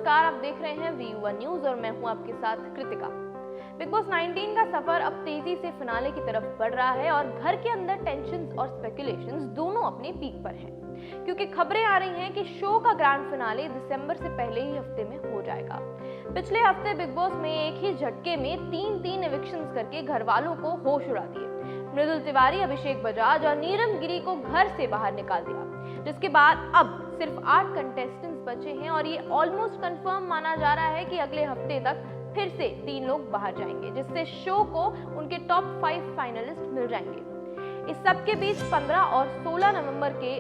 नमस्कार, आप देख रहे हैं वी1 न्यूज और मैं हूं आपके साथ कृतिका। बिग बॉस 19 का सफर अब तेजी से फिनाले की तरफ बढ़ रहा है और घर के अंदर टेंशंस और स्पेकुलेशंस दोनों अपने पीक पर हैं, क्योंकि खबरें आ रही हैं कि शो का ग्रैंड फिनाले दिसंबर से पहले ही हफ्ते में हो जाएगा। पिछले हफ्ते बिग बॉस में एक ही झटके में तीन एविक्शंस करके घर वालों को होश उड़ा दिए। मृदुल तिवारी, अभिषेक बजाज और नीरम गिरी को घर से बाहर निकाल दिया, जिसके बाद अब सिर्फ 8 कंटेस्टेंट्स बचे हैं और ये ऑलमोस्ट कंफर्म माना जा रहा है कि अगले हफ्ते तक फिर से 3 लोग बाहर जाएंगे, जिससे शो को उनके टॉप 5 फाइनलिस्ट मिल जाएंगे। इस सब के बीच 15 और 16 नवंबर के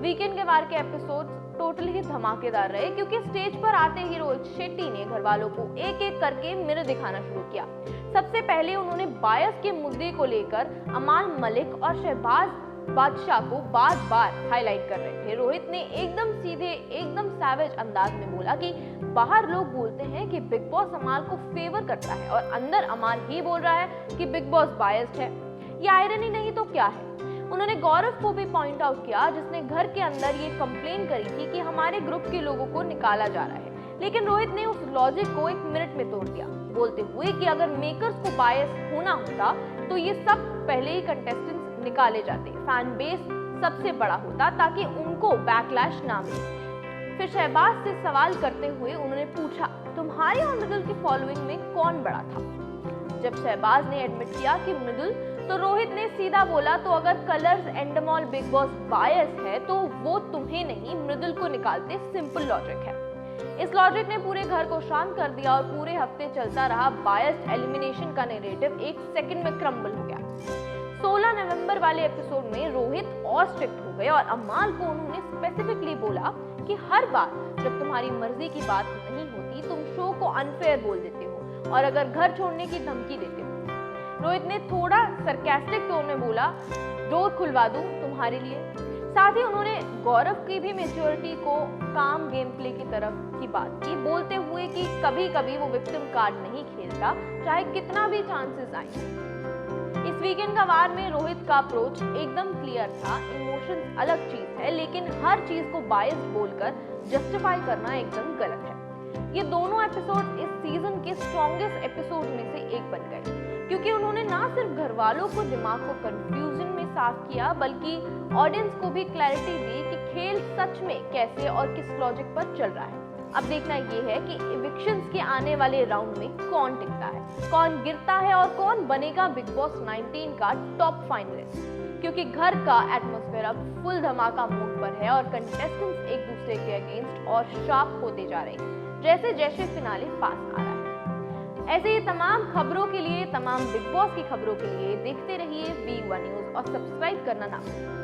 वीकेंड के वार के एपिसोड्स टोटली ही धमाकेदार रहे, क्योंकि स्टेज पर आते ही रोहित शेट्टी ने घर वालों को एक एक करके मिरर दिखाना शुरू किया। सबसे पहले उन्होंने बायस के मुद्दे को लेकर अमाल मलिक और शहबाज बादशाह को बार बार हाईलाइट कर रहे थे। रोहित ने एकदम सीधे, एकदम सैवेज अंदाज में बोला कि बाहर लोग बोलते हैं कि बिग बॉस अमाल को फेवर करता है और अंदर अमाल ही बोल रहा है कि बिग बॉस बायस्ड है। ये आयरनी नहीं तो क्या है? उन्होंने गौरव को भी पॉइंट आउट किया, जिसने घर के अंदर ये कंप्लेन करी थी कि हमारे ग्रुप के लोगों को निकाला जा रहा है, लेकिन रोहित ने उस लॉजिक को 1 मिनट में तोड़ दिया, बोलते हुए कि अगर मेकर्स को बायस होना होता तो ये सब पहले ही कंटेस्टेंट्स निकाले जाते, फैन बेस सबसे बड़ा होता ताकि उनको बैकलैश ना मिले। फिर शहबाज से सवाल करते हुए उन्होंने पूछा, तुम्हारी और मृदुल की फॉलोइंग में कौन बड़ा था? जब शहबाज ने एडमिट किया कि मृदुल, तो रोहित ने सीधा बोला, तो अगर कलर्स एंडमॉल बिग बॉस बायस है तो वो तुम्हें नहीं मृदुल को निकालते, सिंपल लॉजिक है। इस लॉजिक ने पूरे घर को शांत कर दिया और पूरे हफ्ते चलता रहा बायस्ड एलिमिनेशन का नैरेटिव 1 सेकंड में क्रम्बल हो गया। 16 नवंबर वाले एपिसोड में रोहित और स्ट्रिक्ट हो गए और अमाल को उन्होंने स्पेसिफिकली बोला कि हर बार जब तुम्हारी मर्जी की बात नहीं होती तुम शो को अनफेयर बोल देते हो और अगर घर छोड़ने की धमकी देते हो। रोहित ने थोड़ा सरकास्टिक टोन में बोला, डोर खुलवा दूं तुम्हारे लिए। साथ ही उन्होंने गौरव की भी मैच्योरिटी को काम गेम प्ले की तरफ की बात की, बोलते हुए कि कभी कभी वो विक्टिम कार्ड नहीं खेलता, चाहे कितना भी चांसेस आए। इस वीकेंड का वार में रोहित का अप्रोच एकदम क्लियर था, इमोशंस अलग चीज है, लेकिन हर चीज को बायस बोलकर जस्टिफाई करना एकदम गलत है। ये दोनों एपिसोड इस सीजन के स्ट्रॉन्गेस्ट एपिसोड में से एक बन गए, क्योंकि उन्होंने ना सिर्फ घर वालों को दिमाग को कंफ्यूजन में साफ किया, बल्कि ऑडियंस को भी क्लैरिटी दी कि खेल सच में कैसे और किस लॉजिक पर चल रहा है। अब देखना ये है कि इविक्शंस के आने वाले राउंड में कौन टिकता है, कौन गिरता है और कौन बनेगा बिग बॉस 19 का टॉप फाइनलिस्ट, क्योंकि घर का एटमॉस्फेयर अब फुल धमाका मोड पर है और कंटेस्टेंट्स एक दूसरे के अगेंस्ट और शार्प होते जा रहे हैं जैसे जैसे फिनाले पास आ रहा है। ऐसे ही तमाम खबरों के लिए, तमाम बिग बॉस की खबरों के लिए देखते रहिए वी1 न्यूज और सब्सक्राइब करना ना भूलें।